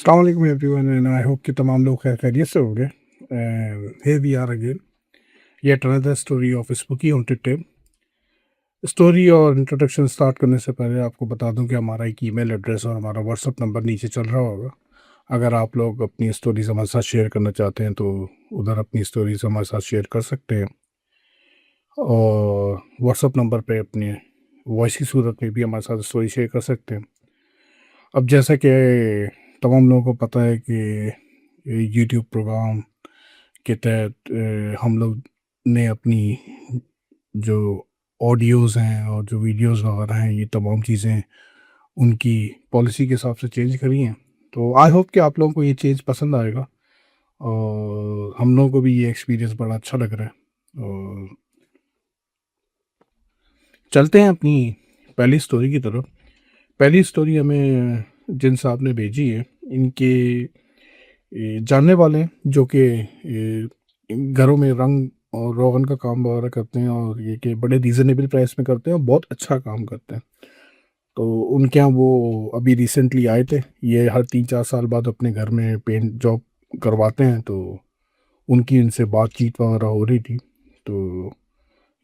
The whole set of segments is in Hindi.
अस्सलाम वालेकुम एवरीवन एंड आई होप कि तमाम लोग खैर खैरियत से होंगे। Here we are again yet another story of spooky haunted tale. Story और इंट्रोडक्शन स्टार्ट करने से पहले आपको बता दूं कि हमारा एक ईमेल एड्रेस और हमारा व्हाट्सअप नंबर नीचे चल रहा होगा। अगर आप लोग अपनी स्टोरीज हमारे साथ शेयर करना चाहते हैं तो उधर अपनी स्टोरीज हमारे साथ शेयर कर सकते हैं, और व्हाट्सअप नंबर पे अपने वॉइस की सूरत में भी हमारे साथ स्टोरी शेयर कर सकते हैं। अब जैसा कि तमाम लोगों को पता है कि यूट्यूब प्रोग्राम के तहत हम लोग ने अपनी जो ऑडियोज़ हैं और जो वीडियोज़ वगैरह हैं, ये तमाम चीज़ें उनकी पॉलिसी के हिसाब से चेंज करी हैं। तो आई होप कि आप लोगों को ये चेंज पसंद आएगा, और हम लोगों को भी ये एक्सपीरियंस बड़ा अच्छा लग रहा है। और चलते हैं अपनी पहली स्टोरी की तरफ। पहली स्टोरी हमें जिन साहब ने भेजी है, इनके जानने वाले हैं जो कि घरों में रंग और रोगन का काम वगैरह करते हैं, और ये कि बड़े रीज़नेबल प्राइस में करते हैं और बहुत अच्छा काम करते हैं। तो उनके यहाँ वो अभी रिसेंटली आए थे। ये हर 3-4 साल बाद अपने घर में पेंट जॉब करवाते हैं, तो उनकी इनसे बातचीत वगैरह हो रही थी। तो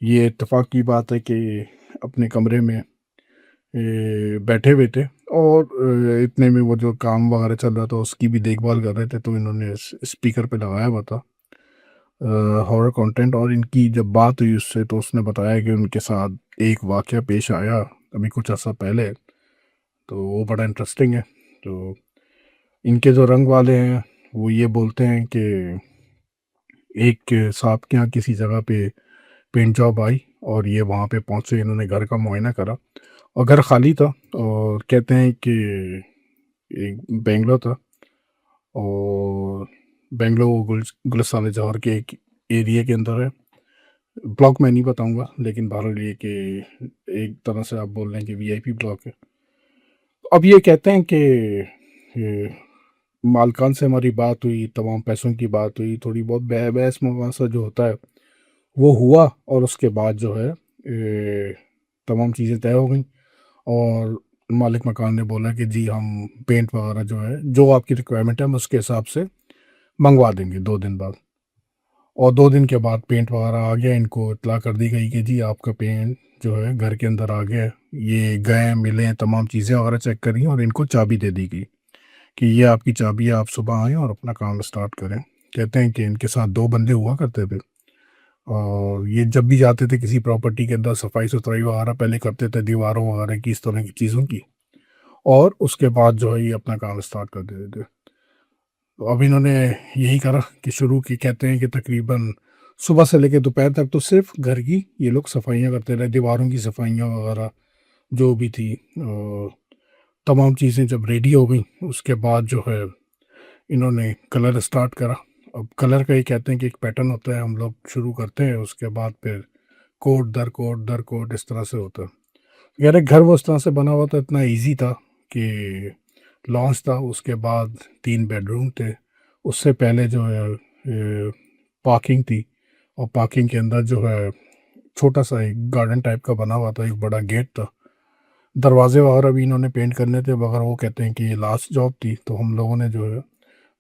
ये इत्तेफाक की बात है कि अपने कमरे में बैठे हुए थे, और इतने में वो जो काम वगैरह चल रहा था उसकी भी देखभाल कर रहे थे, तो इन्होंने स्पीकर पे लगाया हुआ था हॉरर कंटेंट। और इनकी जब बात हुई उससे, तो उसने बताया कि उनके साथ एक वाक़या पेश आया अभी कुछ अर्सा पहले, तो वो बड़ा इंटरेस्टिंग है। तो इनके जो रंग वाले हैं वो ये बोलते हैं कि एक साहब के यहाँ किसी जगह पे पेंट जॉब आई, और ये वहाँ पे पहुँचे, इन्होंने घर का मुआयना करा और घर खाली था। और कहते हैं कि एक बेंगलो था, और बेंगलो गुलिस्तान जौहर के एक एरिया के अंदर है। ब्लॉक मैं नहीं बताऊंगा, लेकिन बहरहाल ये कि एक तरह से आप बोल रहे हैं कि वीआईपी ब्लॉक है। अब ये कहते हैं कि ये मालकान से हमारी बात हुई, तमाम पैसों की बात हुई, थोड़ी बहुत बहस मुबासा जो होता है वो हुआ, और उसके बाद जो है तमाम चीज़ें तय हो गई। और मालिक मकान ने बोला कि जी हम पेंट वगैरह जो है, जो आपकी रिक्वायरमेंट है, हम उसके हिसाब से मंगवा देंगे 2 दिन बाद। और 2 दिन के बाद पेंट वगैरह आ गया, इनको इतला कर दी गई कि जी आपका पेंट जो है घर के अंदर आ गया है। ये गए मिले, तमाम चीज़ें वगैरह चेक करी, और इनको चाबी दे दी गई कि ये आपकी चाबी है, आप सुबह आएँ और अपना काम स्टार्ट करें। कहते हैं कि इनके साथ 2 बंदे हुआ करते थे, और ये जब भी जाते थे किसी प्रॉपर्टी के अंदर सफाई सुथराई वगैरह पहले करते थे, दीवारों वगैरह की, इस तरह की चीज़ों की, और उसके बाद जो है ये अपना काम स्टार्ट कर देते थे। तो अब इन्होंने यही करा कि शुरू की, कहते हैं कि तकरीबन सुबह से लेकर दोपहर तक तो सिर्फ घर की ये लोग सफाइयाँ करते रहे, दीवारों की सफाइयाँ वगैरह जो भी थी। और तमाम चीज़ें जब रेडी हो गई, उसके बाद जो है इन्होंने कलर स्टार्ट करा। अब कलर का ये कहते हैं कि एक पैटर्न होता है, हम लोग शुरू करते हैं, उसके बाद फिर कोट दर कोट दर कोट इस तरह से होता है। यार एक घर वो इस तरह से बना हुआ था, इतना इजी था कि लॉन्च था, उसके बाद 3 बेडरूम थे, उससे पहले जो है पार्किंग थी, और पार्किंग के अंदर जो है छोटा सा एक गार्डन टाइप का बना हुआ था, एक बड़ा गेट था। दरवाजे वगैरह भी इन्होंने पेंट करने थे, मगर वो कहते हैं कि ये लास्ट जॉब थी, तो हम लोगों ने जो है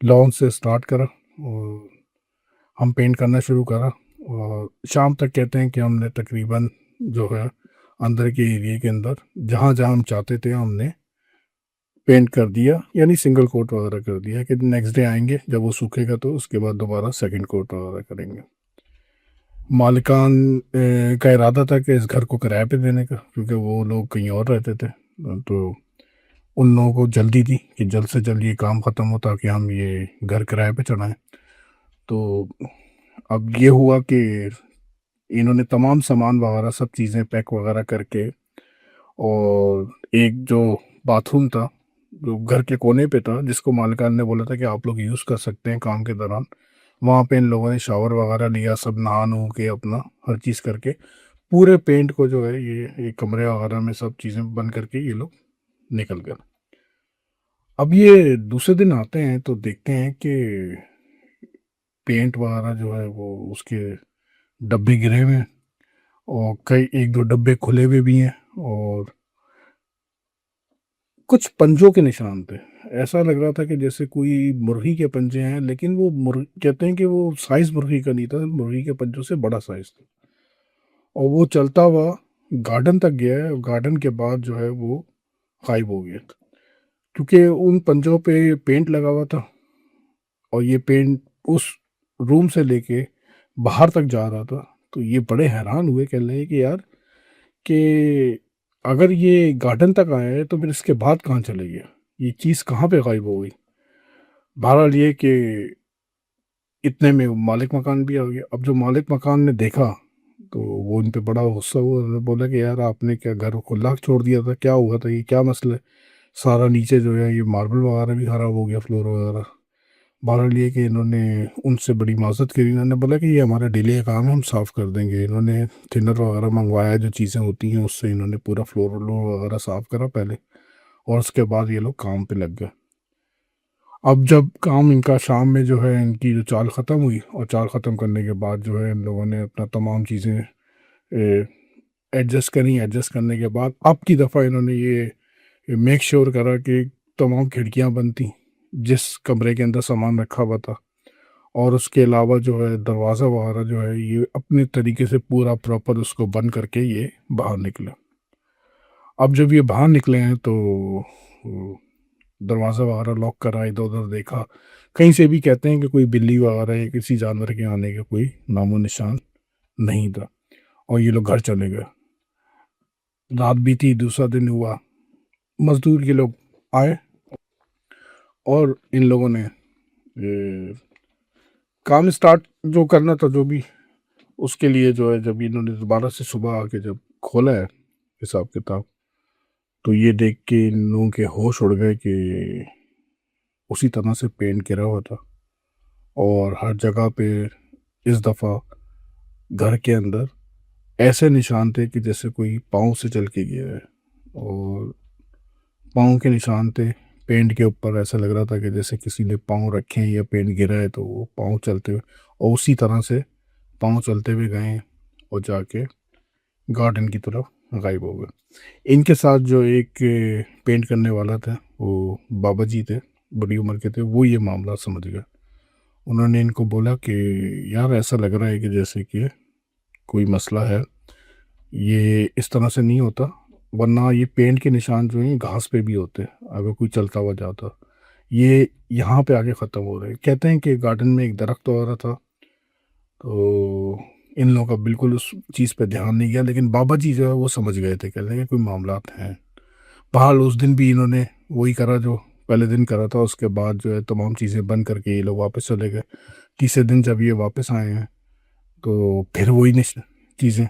लॉन से स्टार्ट करा, और हम पेंट करना शुरू करा। और शाम तक कहते हैं कि हमने तकरीबन जो है अंदर के एरिया के अंदर जहाँ जहाँ हम चाहते थे हमने पेंट कर दिया, यानी सिंगल कोट वगैरह कर दिया कि नेक्स्ट डे आएंगे जब वो सूखेगा तो उसके बाद दोबारा सेकंड कोट वगैरह करेंगे। मालिकान का इरादा था कि इस घर को किराए पे देने का, क्योंकि वो लोग कहीं और रहते थे, तो उन लोगों को जल्दी थी कि जल्द से जल्द ये काम ख़त्म हो ताकि हम ये घर किराए पे चढ़ाएं। तो अब ये हुआ कि इन्होंने तमाम सामान वगैरह सब चीज़ें पैक वगैरह करके, और एक जो बाथरूम था जो घर के कोने पे था, जिसको मालिकान ने बोला था कि आप लोग यूज़ कर सकते हैं काम के दौरान, वहाँ पे इन लोगों ने शावर वगैरह लिया, सब नहा नू के अपना हर चीज़ करके पूरे पेंट को जो है ये कमरे वगैरह में सब चीज़ें बंद करके ये लोग निकल गए। अब ये दूसरे दिन आते हैं तो देखते हैं कि पेंट वगैरह जो है वो उसके डब्बे गिरे हुए हैं, और कई 1-2 डब्बे खुले हुए भी हैं, और कुछ पंजों के निशान थे। ऐसा लग रहा था कि जैसे कोई मुर्गी के पंजे हैं, लेकिन वो मुर्ग कहते हैं कि वो साइज़ मुर्गी का नहीं था, मुर्गी के पंजों से बड़ा साइज़ था। और वो चलता हुआ गार्डन तक गया है, और गार्डन के बाद जो है वो गायब हो गया। क्योंकि उन पंजों पे पेंट लगा हुआ था, और ये पेंट उस रूम से लेके बाहर तक जा रहा था। तो ये बड़े हैरान हुए, कह रहे हैं कि यार, कि अगर ये गार्डन तक आया है तो फिर इसके बाद कहाँ चले गया, ये चीज़ कहाँ पे गायब हो गई। बहरहाल ये कि इतने में मालिक मकान भी आ गया। अब जो मालिक मकान ने देखा तो वो उन पे बड़ा गुस्सा हुआ। उन्होंने बोला कि यार, आपने क्या घर खुला छोड़ दिया था, क्या हुआ था, ये क्या मसला है। सारा नीचे जो है ये मार्बल वगैरह भी खराब हो गया, फ्लोर वगैरह। बहरहाल ये कि इन्होंने उनसे बड़ी माजरत करी। इन्होंने बोला कि ये हमारा डेली का काम है, हम साफ़ कर देंगे। इन्होंने थिनर वगैरह मंगवाया, जो चीज़ें होती हैं उससे इन्होंने पूरा फ्लोर व्लोर वगैरह साफ़ करा पहले, और उसके बाद ये लोग काम पे लग गए। अब जब काम इनका शाम में जो है, इनकी जो चाल ख़त्म हुई, और चाल ख़त्म करने के बाद जो है इन लोगों ने अपना तमाम चीज़ें एडजस्ट करी। एडजस्ट करने के बाद अब की दफ़ा इन्होंने ये मेक श्योर करा कि तमाम खिड़कियां बंद थी जिस कमरे के अंदर सामान रखा हुआ था। और उसके अलावा जो है दरवाज़ा वगैरह जो है ये अपने तरीके से पूरा प्रॉपर उसको बंद करके ये बाहर निकले। अब जब ये बाहर निकले हैं तो दरवाज़ा वगैरह लॉक करा, इधर उधर देखा, कहीं से भी कहते हैं कि कोई बिल्ली वगैरह या किसी जानवर के आने का कोई नामो निशान नहीं था। और ये लोग घर चले गए। रात बीती, दूसरा दिन हुआ, मजदूर ये लोग आए, और इन लोगों ने काम स्टार्ट जो करना था, जो भी उसके लिए जो है, जब इन्होंने दोबारा से सुबह आके जब खोला है हिसाब किताब, तो ये देख के इन लोगों के होश उड़ गए कि उसी तरह से पेंट गिरा हुआ था। और हर जगह पे इस दफ़ा घर के अंदर ऐसे निशान थे कि जैसे कोई पाँव से चल के गया है। और पाँव के निशान थे पेंट के ऊपर। ऐसा लग रहा था कि जैसे किसी ने पाँव रखे हैं या पेंट गिरा है तो वो पाँव चलते हुए, और उसी तरह से पाँव चलते हुए गए, और जाके गार्डन की तरफ गायब हो गए। इनके साथ जो एक पेंट करने वाला था, वो बाबा जी थे, बड़ी उम्र के थे, वो ये मामला समझ गए। उन्होंने इनको बोला कि यार, ऐसा लग रहा है कि जैसे कि कोई मसला है, ये इस तरह से नहीं होता, वरना ये पेंट के निशान जो हैं घास पे भी होते हैं अगर कोई चलता हुआ जाता। ये यहाँ पे आके ख़त्म हो रहे हैं। कहते हैं कि गार्डन में एक दरख्त वगैरह था, तो इन लोगों का बिल्कुल उस चीज़ पे ध्यान नहीं गया, लेकिन बाबा जी जो है वो समझ गए थे, कहते हैं कि कोई मामलात हैं। बहरहाल उस दिन भी इन्होंने वही करा जो पहले दिन करा था। उसके बाद जो है तमाम चीज़ें बंद करके ये लोग वापस चले गए। तीसरे दिन जब ये वापस आए हैं तो फिर वही चीज़ें।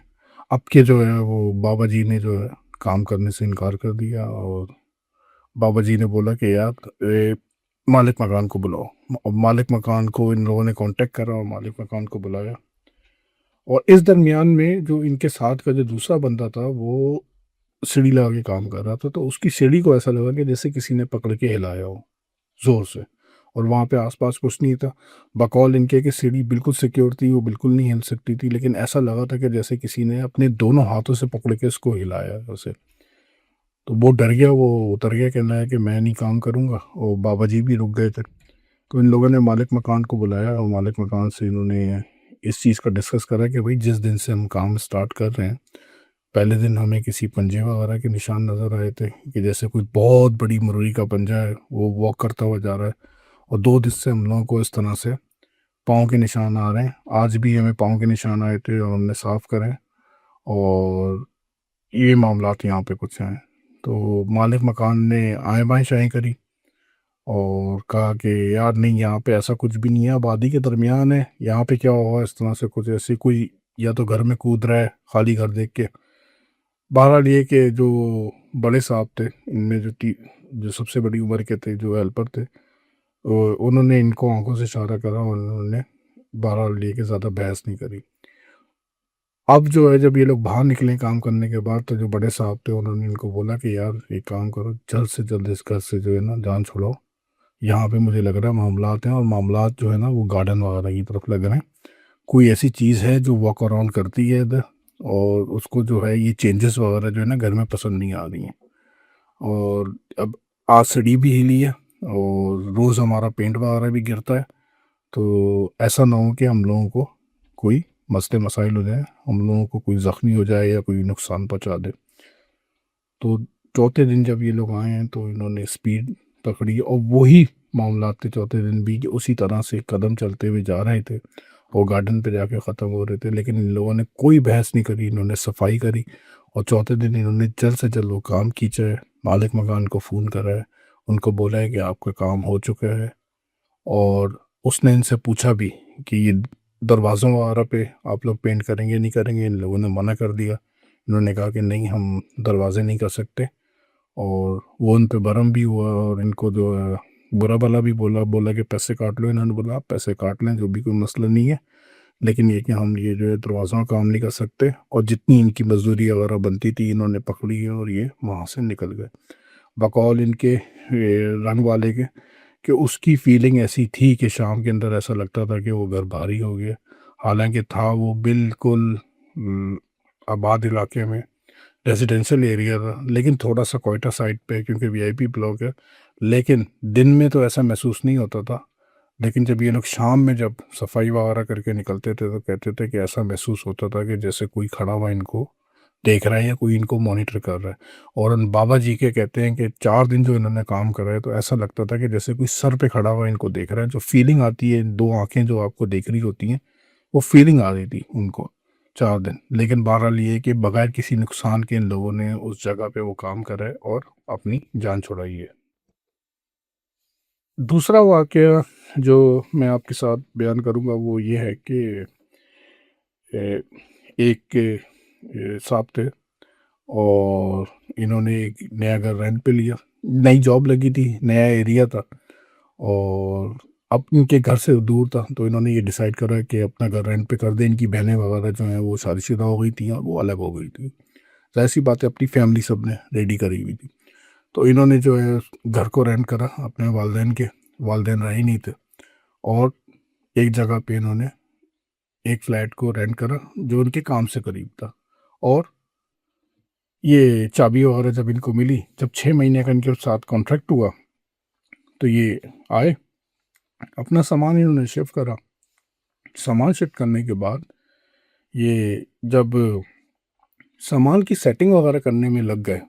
अब के जो है वो बाबा जी ने जो है काम करने से इनकार कर दिया, और बाबा जी ने बोला कि यार, मालिक मकान को बुलाओ। और मालिक मकान को इन लोगों ने कांटेक्ट करा, और मालिक मकान को बुलाया। और इस दरमियान में जो इनके साथ का जो दूसरा बंदा था, वो सीढ़ी लगा के काम कर रहा था। तो उसकी सीढ़ी को ऐसा लगा कि जैसे किसी ने पकड़ के हिलाया हो ज़ोर से। और वहाँ पे आसपास कुछ नहीं था। बकौल इनके कि सीढ़ी बिल्कुल सिक्योर थी, वो बिल्कुल नहीं हिल सकती थी, लेकिन ऐसा लगा था कि जैसे किसी ने अपने दोनों हाथों से पकड़ के इसको हिलाया है उसे। तो वो डर गया, वो उतर गया, कहना है कि मैं नहीं काम करूँगा। और बाबा जी भी रुक गए थे। तो इन लोगों ने मालिक मकान को बुलाया, और मालिक मकान से इन्होंने इस चीज़ का डिस्कस करा कि भाई, जिस दिन से हम काम स्टार्ट कर रहे हैं, पहले दिन हमें किसी पंजे वगैरह के निशान नज़र आए थे कि जैसे कोई बहुत बड़ी मुर्गी का पंजा है वो वॉक करता हुआ जा रहा है। और 2 दिन से हम लोगों को इस तरह से पाँव के निशान आ रहे हैं। आज भी हमें पाँव के निशान आए थे और हमने साफ़ करे, और ये मामलात यहाँ पे कुछ हैं। तो मालिक मकान ने आए बाएँ शाएँ करी, और कहा कि यार नहीं, यहाँ पे ऐसा कुछ भी नहीं है, आबादी के दरमियान है, यहाँ पे क्या होगा इस तरह से कुछ ऐसी कोई, या तो घर में कूद रहा है खाली घर देख के। बहरहाल ये कि जो बड़े साहब थे इनमें, जो सबसे बड़ी उम्र के थे, जो हेल्पर थे, उन्होंने इनको आंखों से इशारा करा, और उन्होंने बहरहाल ये कि ज़्यादा बहस नहीं करी। अब जो है जब ये लोग बाहर निकले काम करने के बाद, तो जो बड़े साहब थे उन्होंने इनको बोला कि यार, एक काम करो, जल्द से जल्द इस घर से जो है ना जान छुड़ाओ। यहाँ पे मुझे लग रहा है मामलात हैं, और मामलात जो है ना वो गार्डन वगैरह की तरफ लग रहे हैं। कोई ऐसी चीज़ है जो वॉक अराउंड करती है इधर, और उसको जो है ये चेंजेस वगैरह जो है ना घर में पसंद नहीं आ रही हैं। और अब आज सीढ़ी भी हिली है, और रोज़ हमारा पेंट वगैरह भी गिरता है। तो ऐसा ना हो कि हम लोगों को कोई मसले मसाइल हो जाए, हम लोगों को कोई ज़ख्मी हो जाए या कोई नुकसान पहुंचा दे। तो चौथे दिन जब ये लोग आए हैं तो इन्होंने स्पीड पकड़ी और वही मामला थे चौथे दिन भी, कि उसी तरह से कदम चलते हुए जा रहे थे और गार्डन पे जाके ख़त्म हो रहे थे। लेकिन इन लोगों ने कोई बहस नहीं करी, इन्होंने सफाई करी और चौथे दिन इन्होंने जल्द से जल्द वो काम खींचा है। मालिक मकान को फ़ोन करा है, उनको बोला है कि आपका काम हो चुका है। और उसने इनसे पूछा भी कि ये दरवाज़ों वगैरह पे आप लोग पेंट करेंगे नहीं करेंगे। इन लोगों ने मना कर दिया। इन्होंने कहा कि नहीं, हम दरवाज़े नहीं कर सकते। और वो उन पे बरम भी हुआ और इनको जो है बुरा भला भी बोला बोला कि पैसे काट लो। इन्होंने बोला आप पैसे काट लें, जो भी, कोई मसला नहीं है, लेकिन ये कि हम ये जो है दरवाज़ों का काम नहीं कर सकते। और जितनी इनकी मजदूरी वगैरह बनती थी इन्होंने पकड़ी है और ये वहाँ से निकल गए। बकौल इनके रंग वाले के, कि उसकी फीलिंग ऐसी थी कि शाम के अंदर ऐसा लगता था कि वो घर भारी हो गया। हालांकि था वो बिल्कुल आबाद इलाके में, रेजिडेंशियल एरिया था, लेकिन थोड़ा सा कोयटा साइड पे, क्योंकि वीआईपी ब्लॉक है। लेकिन दिन में तो ऐसा महसूस नहीं होता था। लेकिन जब ये लोग शाम में जब सफाई वगैरह करके निकलते थे तो कहते थे कि ऐसा महसूस होता था कि जैसे कोई खड़ा हुआ इनको देख रहा है या कोई इनको मॉनिटर कर रहा है। और उन बाबा जी के कहते हैं कि 4 दिन जो इन्होंने काम करा है तो ऐसा लगता था कि जैसे कोई सर पे खड़ा हुआ इनको देख रहा है। जो फीलिंग आती है, दो आंखें जो आपको देख रही होती हैं, वो फीलिंग आ रही थी उनको 4 दिन। लेकिन बहरहाल ये कि बगैर किसी नुकसान के इन लोगों ने उस जगह पे वो काम करा है और अपनी जान छुड़ाई है। दूसरा वाक़या जो मैं आपके साथ बयान करूँगा वो ये है कि ए, एक साहब थे और इन्होंने एक नया घर रेंट पे लिया। नई जॉब लगी थी, नया एरिया था और अब इनके घर से दूर था। तो इन्होंने ये डिसाइड करा कि अपना घर रेंट पे कर दें। इनकी बहनें वगैरह जो हैं वो शादीशुदा हो गई थी और वो अलग हो गई थी। ज़ाहिर सी बात है, अपनी फैमिली सब ने रेडी करी हुई थी। तो इन्होंने जो है घर को रेंट करा अपने वालदेन के। वालदेन रहे नहीं थे और एक जगह पे इन्होंने एक फ्लैट को रेंट करा जो उनके काम से करीब था। और ये चाबी वगैरह जब इनको मिली, जब 6 महीने का इनके साथ कॉन्ट्रैक्ट हुआ, तो ये आए, अपना सामान इन्होंने शिफ्ट करा। सामान शिफ्ट करने के बाद ये जब सामान की सेटिंग वगैरह करने में लग गए,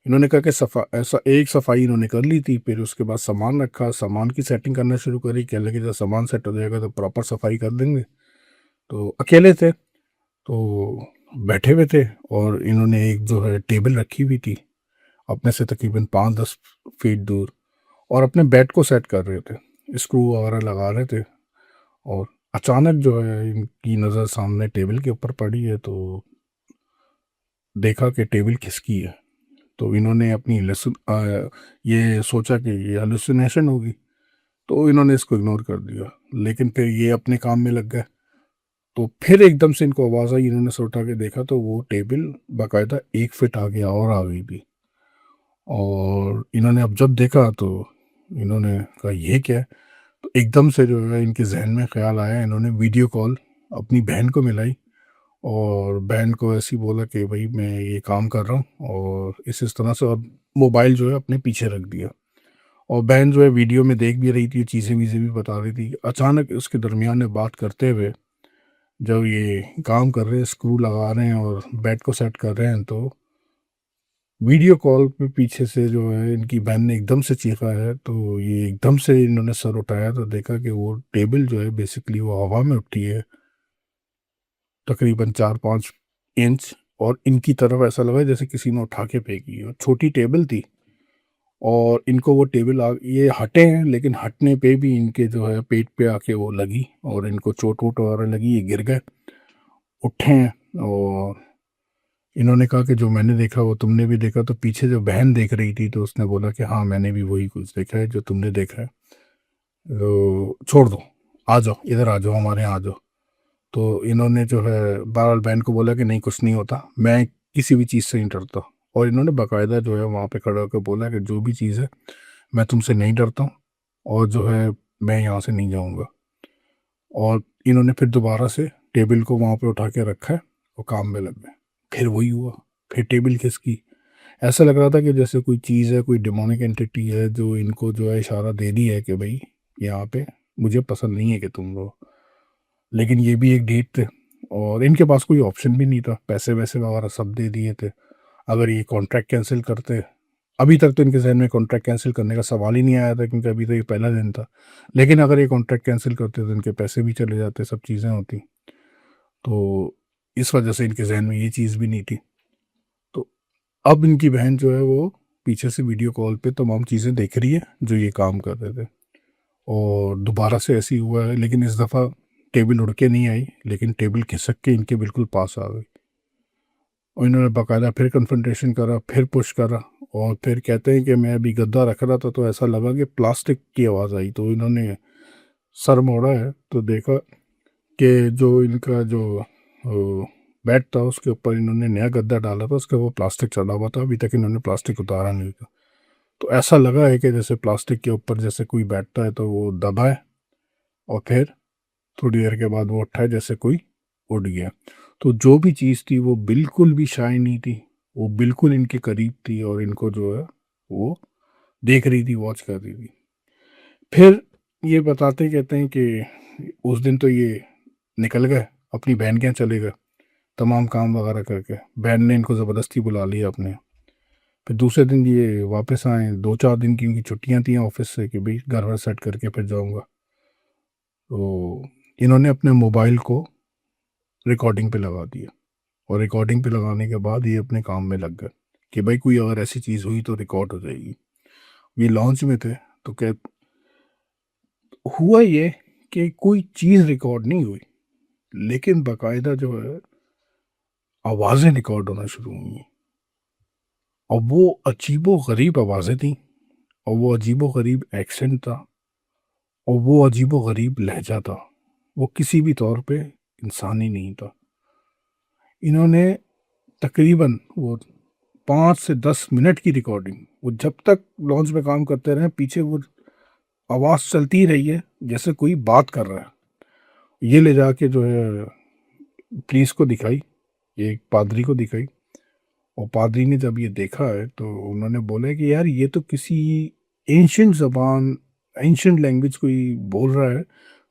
इन्होंने कहा कि ऐसा एक सफाई इन्होंने कर ली थी। फिर उसके बाद सामान रखा, सामान की सेटिंग करना शुरू करी। कह लगे जब सामान सेट हो जाएगा तो प्रॉपर सफाई कर देंगे। तो अकेले थे तो बैठे हुए थे और इन्होंने एक जो है टेबल रखी हुई थी अपने से तकरीबन 5-10 फीट दूर, और अपने बेड को सेट कर रहे थे, स्क्रू वगैरह लगा रहे थे। और अचानक जो है इनकी नज़र सामने टेबल के ऊपर पड़ी है। तो देखा कि टेबल किसकी है। तो इन्होंने अपनी ये सोचा कि ये हेलुसिनेशन होगी, तो इन्होंने इसको इग्नोर कर दिया। लेकिन फिर ये अपने काम में लग गए। तो फिर एकदम से इनको आवाज़ आई, इन्होंने सर उठा के देखा तो वो टेबल बाकायदा 1 फीट आगे और आ गई थी। और इन्होंने अब जब देखा तो इन्होंने कहा ये क्या है। तो एकदम से जो है इनके जहन में ख्याल आया, इन्होंने वीडियो कॉल अपनी बहन को मिलाई और बहन को ऐसे ही बोला कि भाई मैं ये काम कर रहा हूँ और इस तरह से, और मोबाइल जो है अपने पीछे रख दिया। और बहन जो है वीडियो में देख भी रही थी, चीज़ें वीज़ें भी बता रही थी। अचानक उसके दरमियान में बात करते हुए जब ये काम कर रहे हैं, स्क्रू लगा रहे हैं और बेड को सेट कर रहे हैं, तो वीडियो कॉल पे पीछे से जो है इनकी बहन ने एकदम से चीखा है। तो ये एकदम से इन्होंने सर उठाया तो देखा कि वो टेबल जो है बेसिकली वो हवा में उठी है तकरीबन 4-5 इंच। और इनकी तरफ ऐसा लगा जैसे किसी ने उठा के फेंकी है। छोटी टेबल थी और इनको वो टेबल ये हटे हैं, लेकिन हटने पे भी इनके जो है पेट पे आके वो लगी और इनको चोट वोट वगैरह लगी। ये गिर गए, उठे हैं। और इन्होंने कहा कि जो मैंने देखा वो तुमने भी देखा। तो पीछे जो बहन देख रही थी तो उसने बोला कि हाँ, मैंने भी वही कुछ देखा है जो तुमने देखा है। तो छोड़ दो, आ जाओ, इधर आ जाओ, हमारे यहाँ आ जाओ। तो इन्होंने जो है बहरहाल बहन को बोला कि नहीं, कुछ नहीं होता, मैं किसी भी चीज़ से नहीं डरता। और इन्होंने बाकायदा जो है वहाँ पे खड़ा होकर बोला कि जो भी चीज़ है मैं तुमसे नहीं डरता हूँ और जो है मैं यहाँ से नहीं जाऊँगा। और इन्होंने फिर दोबारा से टेबल को वहाँ पे उठा के रखा है और काम में लग गए। फिर वही हुआ, फिर टेबल खिसकी। ऐसा लग रहा था कि जैसे कोई चीज़ है, कोई डेमोनिक एंटिटी है जो इनको जो है इशारा दे रही है कि भाई यहाँ पे मुझे पसंद नहीं है कि तुम रहो। लेकिन ये भी एक डेट थे और इनके पास कोई ऑप्शन भी नहीं था, पैसे वैसे वगैरह सब दे दिए थे। अगर ये कॉन्ट्रैक्ट कैंसिल करते, अभी तक तो इनके ज़हन में कॉन्ट्रैक्ट कैंसिल करने का सवाल ही नहीं आया था क्योंकि अभी तो ये पहला दिन था। लेकिन अगर ये कॉन्ट्रैक्ट कैंसिल करते तो इनके पैसे भी चले जाते, सब चीज़ें होती। तो इस वजह से इनके ज़हन में ये चीज़ भी नहीं थी। तो अब इनकी बहन जो है वो पीछे से वीडियो कॉल पे तमाम चीज़ें देख रही है जो ये काम कर रहे थे। और दोबारा से ऐसे ही हुआ है, लेकिन इस दफ़ा टेबल उड़ के नहीं आई, लेकिन टेबल खिसक के इनके बिल्कुल पास आ गई। और इन्होंने बाकायदा फिर कन्फ्रंटेशन करा, फिर पुश करा और फिर कहते हैं कि मैं अभी गद्दा रख रहा था तो ऐसा लगा कि प्लास्टिक की आवाज़ आई, तो इन्होंने सर मोड़ा है तो देखा कि जो इनका जो बेड था उसके ऊपर इन्होंने नया गद्दा डाला था, उसके वो प्लास्टिक चढ़ा हुआ था। अभी तक इन्होंने प्लास्टिक उतारा नहीं था। तो ऐसा लगा है कि जैसे प्लास्टिक के ऊपर जैसे कोई बैठता है तो वो दबा है और फिर थोड़ी देर के बाद वो उठा है जैसे कोई उड़ गया। तो जो भी चीज़ थी वो बिल्कुल भी शाय नहीं थी, वो बिल्कुल इनके करीब थी और इनको जो है वो देख रही थी, वॉच कर रही थी। फिर ये बताते कहते हैं कि उस दिन तो ये निकल गए, अपनी बहन के यहाँ चले गए तमाम काम वगैरह करके। बहन ने इनको ज़बरदस्ती बुला लिया अपने। फिर दूसरे दिन ये वापस आए, 2-4 दिन की उनकी छुट्टियां थी ऑफिस से कि भाई घर वर सेट करके फिर जाऊंगा। तो इन्होंने अपने मोबाइल को रिकॉर्डिंग पे लगा दिया और रिकॉर्डिंग पे लगाने के बाद ये अपने काम में लग गए कि भाई कोई अगर ऐसी चीज़ हुई तो रिकॉर्ड हो जाएगी। ये लॉन्च में थे तो क्या हुआ ये कि कोई चीज़ रिकॉर्ड नहीं हुई, लेकिन बाकायदा जो है आवाज़ें रिकॉर्ड होना शुरू हुई। और वो अजीबो गरीब आवाज़ें थी और वो अजीबो गरीब एक्सेंट था और वो अजीबो गरीब लहजा था। वो किसी भी तौर पे इंसानी नहीं था। इन्होंने तकरीबन वो 5 से 10 मिनट की रिकॉर्डिंग, वो जब तक लॉन्च में काम करते रहे पीछे वो आवाज़ चलती रही है जैसे कोई बात कर रहा है। ये ले जाके जो है पुलिस को दिखाई, एक पादरी को दिखाई और पादरी ने जब ये देखा है तो उन्होंने बोला कि यार ये तो किसी एंशियंट ज़बान, एंशियंट लैंग्वेज कोई बोल रहा है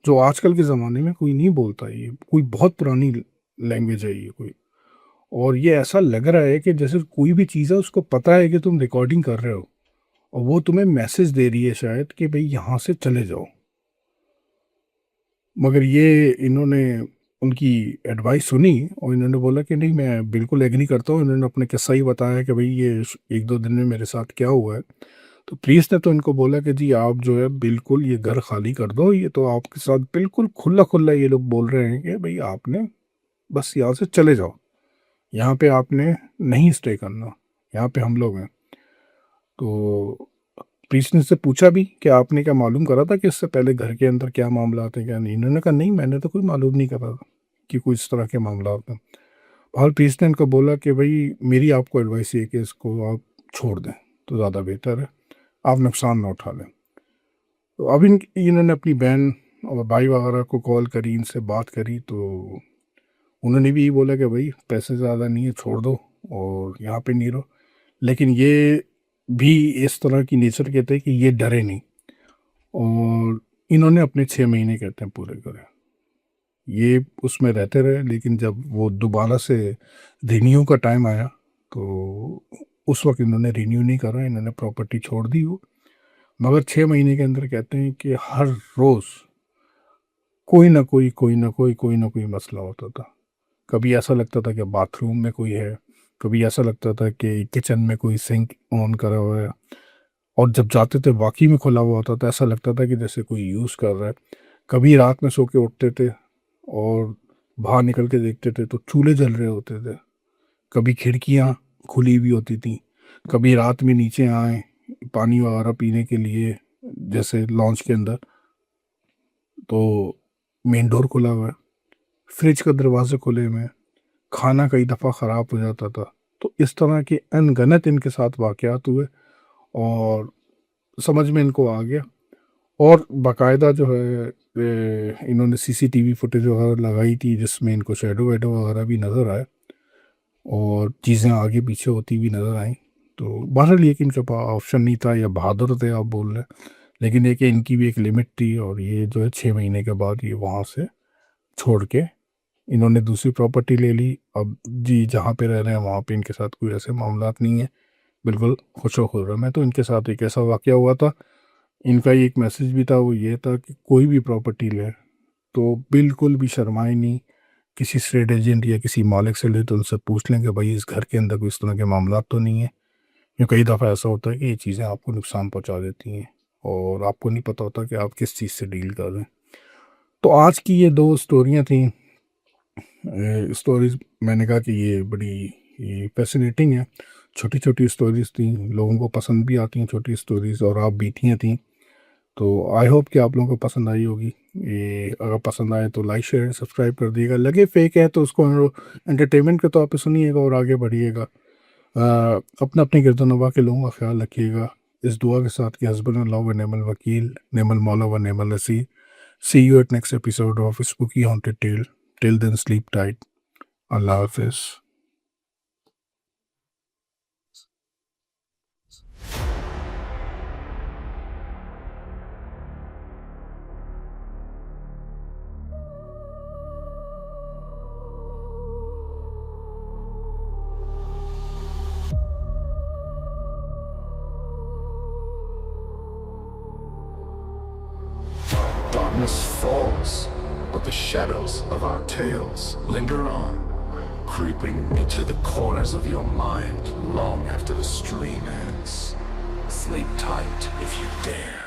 जो आजकल के ज़माने में कोई नहीं बोलता। ये कोई बहुत पुरानी लैंग्वेज है ये कोई। और ये ऐसा लग रहा है कि जैसे कोई भी चीज़ है उसको पता है कि तुम रिकॉर्डिंग कर रहे हो और वो तुम्हें मैसेज दे रही है शायद कि भाई यहाँ से चले जाओ। मगर ये इन्होंने उनकी एडवाइस सुनी और इन्होंने बोला कि नहीं मैं बिल्कुल एग्री करता हूँ। इन्होंने अपने किस्सा ही बताया कि भाई ये 1-2 दिन में मेरे साथ क्या हुआ है। तो पुलिस ने तो इनको बोला कि जी आप जो है बिल्कुल ये घर खाली कर दो, ये तो आपके साथ बिल्कुल खुला खुला ये लोग बोल रहे हैं कि भाई आपने बस यहाँ से चले जाओ, यहाँ पे आपने नहीं स्टे करना, यहाँ पे हम लोग हैं। तो पुलिस ने से पूछा भी कि आपने क्या मालूम करा था कि इससे पहले घर के अंदर क्या मामला थे क्या नहीं। इन्होंने कहा नहीं मैंने तो कोई मालूम नहीं करा था कि कोई इस तरह के मामला होते हैं। और पुलिस ने इनको बोला कि भाई मेरी आपको एडवाइस ये कि इसको आप छोड़ दें तो ज़्यादा बेहतर है, आप नुकसान ना उठा लें। तो अब इन्होंने अपनी बहन और भाई वगैरह को कॉल करी, इनसे बात करी तो उन्होंने भी यही बोला कि भाई पैसे ज़्यादा नहीं है, छोड़ दो और यहाँ पे नहीं रहो। लेकिन ये भी इस तरह की नेचर के थे कि ये डरे नहीं और इन्होंने अपने 6 महीने कहते हैं पूरे करे। ये उसमें रहते रहे, लेकिन जब वो दोबारा से रिन्यू का टाइम आया तो उस वक्त इन्होंने रिन्यू नहीं करा, इन्होंने प्रॉपर्टी छोड़ दी वो। मगर 6 महीने के अंदर कहते हैं कि हर रोज़ कोई ना कोई मसला होता था। कभी ऐसा लगता था कि बाथरूम में कोई है, कभी ऐसा लगता था कि किचन में कोई सिंक ऑन करा हुआ है और जब जाते थे वाकई में खुला हुआ होता था, ऐसा लगता था कि जैसे कोई यूज़ कर रहा है। कभी रात में सो के उठते थे और बाहर निकल के देखते थे तो चूल्हे जल रहे होते थे। कभी खिड़कियाँ खुली हुई होती थी। कभी रात में नीचे आए पानी वगैरह पीने के लिए जैसे लॉन्च के अंदर, तो मेन डोर खुला हुआ है, फ्रिज का दरवाजे खुले हुए हैं, खाना कई दफ़ा ख़राब हो जाता था। तो इस तरह के अनगनत इनके साथ वाक़यात हुए और समझ में इनको आ गया और बाकायदा जो है इन्होंने सीसीटीवी फुटेज वगैरह लगाई थी जिसमें इनको शैडो वैडो वगैरह भी नज़र आए और चीज़ें आगे पीछे होती हुई नज़र आई। तो बहरहाल ये कि इनके पास ऑप्शन नहीं था या बहादुर थे आप बोल रहे हैं, लेकिन ये कि इनकी भी एक लिमिट थी और ये जो है 6 महीने के बाद ये वहाँ से छोड़ के इन्होंने दूसरी प्रॉपर्टी ले ली। अब जी जहाँ पे रह रहे हैं वहाँ पे इनके साथ कोई ऐसे मामलात नहीं है, बिल्कुल खुश-ओ-खुर्रम है। तो इनके साथ एक ऐसा वाक़या हुआ था, इनका ये एक मैसेज भी था, वो ये था कि कोई भी प्रॉपर्टी लें तो बिल्कुल भी शर्माएँ नहीं, किसी स्टेट एजेंट या किसी मालिक से ले तो उनसे पूछ लें कि भाई इस घर के अंदर कोई इस तरह के मामलात तो नहीं है। क्योंकि कई दफ़ा ऐसा होता है कि ये चीज़ें आपको नुकसान पहुँचा देती हैं और आपको नहीं पता होता कि आप किस चीज़ से डील कर रहे हैं। तो आज की ये 2 स्टोरियाँ थी। स्टोरीज़ मैंने कहा कि ये बड़ी ये फ़ैसिनेटिंग है। छोटी-छोटी स्टोरीज़ थी, लोगों को पसंद भी आती हैं छोटी स्टोरीज़ और आप बीतियाँ थीं। तो आई होप कि आप लोगों को पसंद आई होगी। ये अगर पसंद आए तो लाइक, शेयर, सब्सक्राइब कर दिएगा। लगे फ़ेक है तो उसको एंटरटेनमेंट के तौर पे सुनिएगा और आगे बढ़िएगा। अपना अपने गिरदोनवा के लोगों का ख्याल रखिएगा। इस दुआ के साथ कि हस्बुनल्लाह व निअमल वकील, निअमल मौला व निअमल Naseer. See you at next episode of Spooky Haunted Tale. Till then, sleep tight. Allah Hafiz. Darkness falls, but the shadows of our tales linger on, creeping into the corners of your mind long after the stream ends. Sleep tight if you dare.